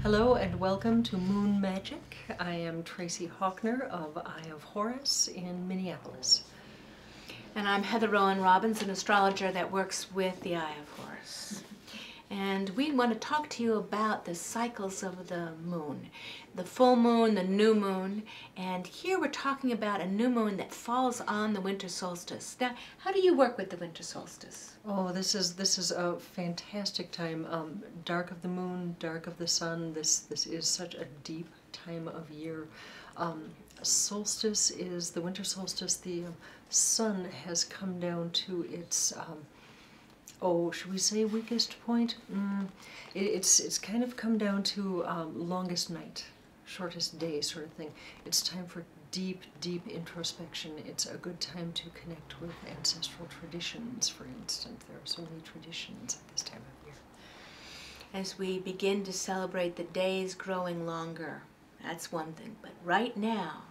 Hello and welcome to Moon Magic. I am Tracy Hawkner of Eye of Horus in Minneapolis. And I'm Heather Rowan Robbins, an astrologer that works with the Eye of Horus. And we want to talk to you about the cycles of the moon, the full moon, the new moon, and here we're talking about a new moon that falls on the winter solstice. Now, how do you work with the winter solstice? Oh, this is a fantastic time. Dark of the moon, dark of the sun. This is such a deep time of year. Solstice is the winter solstice. The sun has come down to its should we say weakest point? It's kind of come down to longest night, shortest day sort of thing. It's time for deep, deep introspection. It's a good time to connect with ancestral traditions, for instance. There are so many traditions at this time of year. As we begin to celebrate the days growing longer, that's one thing. But right now,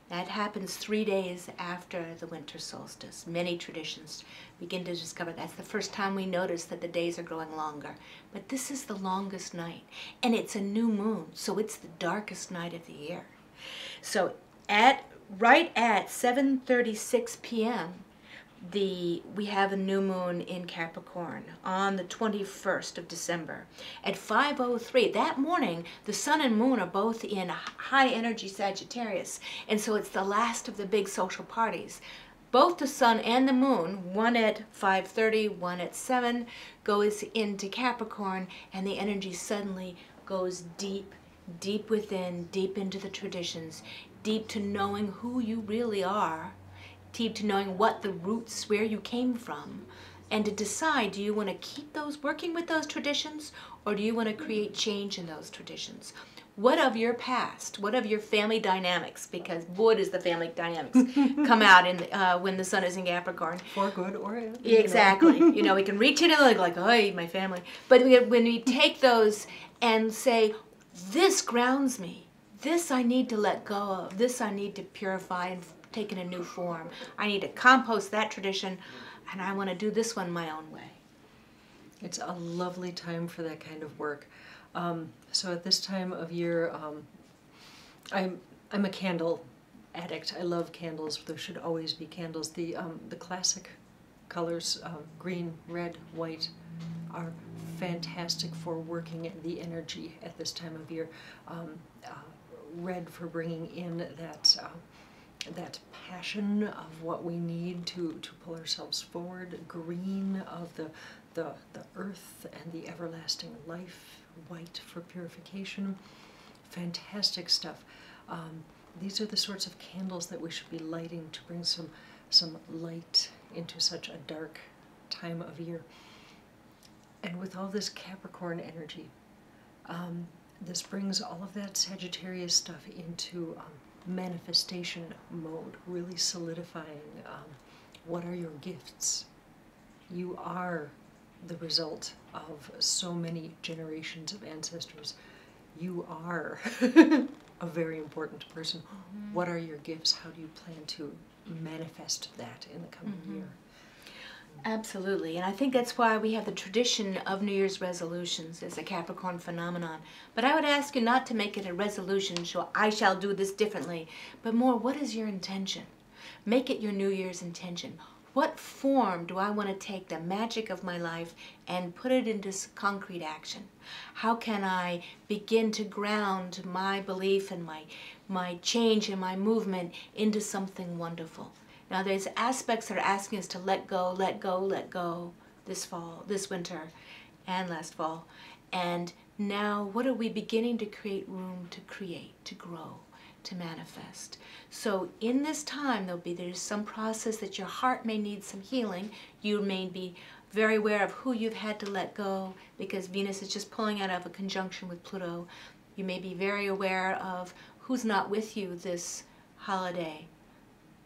that happens 3 days after the winter solstice. Many traditions begin to discover that's the first time we notice that the days are growing longer. But this is the longest night, and it's a new moon, so it's the darkest night of the year. So right at 7:36 p.m., we have a new moon in Capricorn on the 21st of December. At 5:03 that morning, the sun and moon are both in high energy Sagittarius, and so it's the last of the big social parties. Both the sun and the moon, one at 5:30, one at 7, goes into Capricorn, and the energy suddenly goes deep, deep within, deep into the traditions, deep to knowing who you really are, deep to knowing what the roots, where you came from, and to decide, do you want to keep those, working with those traditions, or do you want to create change in those traditions? What of your past? What of your family dynamics? Because boy, does the family dynamics come out in when the sun is in Capricorn. For good or ill. Exactly. You know, we can reach into like, oh, my family. But when we take those and say, this grounds me, this I need to let go of, this I need to purify and take in a new form. I need to compost that tradition, and I want to do this one my own way. It's a lovely time for that kind of work. So at this time of year, I'm a candle addict. I love candles. There should always be candles. The classic colors, green, red, white, are fantastic for working the energy at this time of year. Red for bringing in that passion of what we need to pull ourselves forward. Green of the earth and the everlasting life. White for purification. Fantastic stuff. These are the sorts of candles that we should be lighting to bring some light into such a dark time of year. And with all this Capricorn energy, this brings all of that Sagittarius stuff into manifestation mode, really solidifying what are your gifts. You are the result of so many generations of ancestors. You are a very important person. Mm-hmm. What are your gifts? How do you plan to manifest that in the coming year? Absolutely, and I think that's why we have the tradition of New Year's resolutions as a Capricorn phenomenon. But I would ask you not to make it a resolution, so I shall do this differently, but more, what is your intention? Make it your New Year's intention. What form do I want to take the magic of my life and put it into concrete action? How can I begin to ground my belief and my change and my movement into something wonderful? Now there's aspects that are asking us to let go, let go, let go this fall, this winter, and last fall. And now what are we beginning to create room to create, to grow, to manifest? So in this time there's some process that your heart may need some healing. You may be very aware of who you've had to let go because Venus is just pulling out of a conjunction with Pluto. You may be very aware of who's not with you this holiday.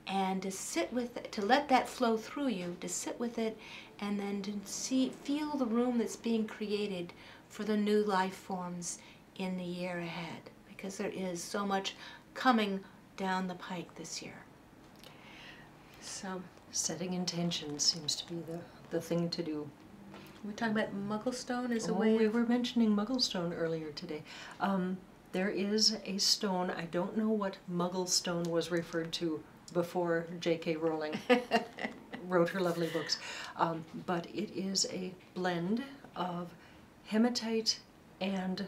And to sit with it, to let that flow through you, to sit with it, and then to feel the room that's being created for the new life forms in the year ahead. Because there is so much coming down the pike this year. So setting intentions seems to be the thing to do. We're talking about Mugglestone as a Oh, way we of... were mentioning Mugglestone earlier today. There is a stone, I don't know what Mugglestone was referred to before J.K. Rowling wrote her lovely books, but it is a blend of hematite and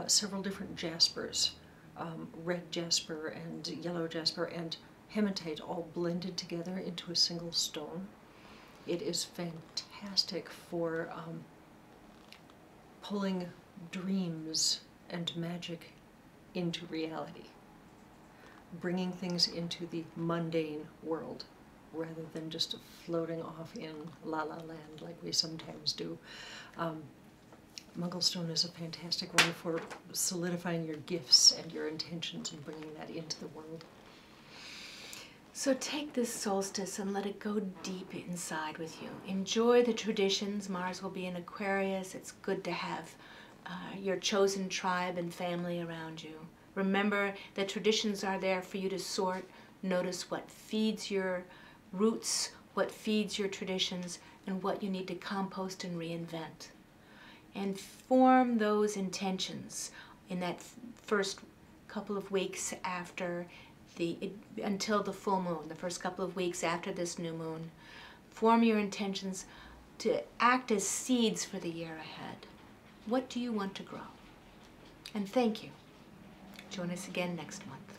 several different jaspers, red jasper and yellow jasper and hematite all blended together into a single stone. It is fantastic for pulling dreams and magic into reality, bringing things into the mundane world rather than just floating off in la la land like we sometimes do. Mugglestone is a fantastic one for solidifying your gifts and your intentions and bringing that into the world. So take this solstice and let it go deep inside with you. Enjoy the traditions. Mars will be in Aquarius. It's good to have your chosen tribe and family around you. Remember that traditions are there for you to sort. Notice what feeds your roots, what feeds your traditions, and what you need to compost and reinvent. And form those intentions in that first couple of weeks after until the full moon, the first couple of weeks after this new moon. Form your intentions to act as seeds for the year ahead. What do you want to grow? And thank you. Join us again next month.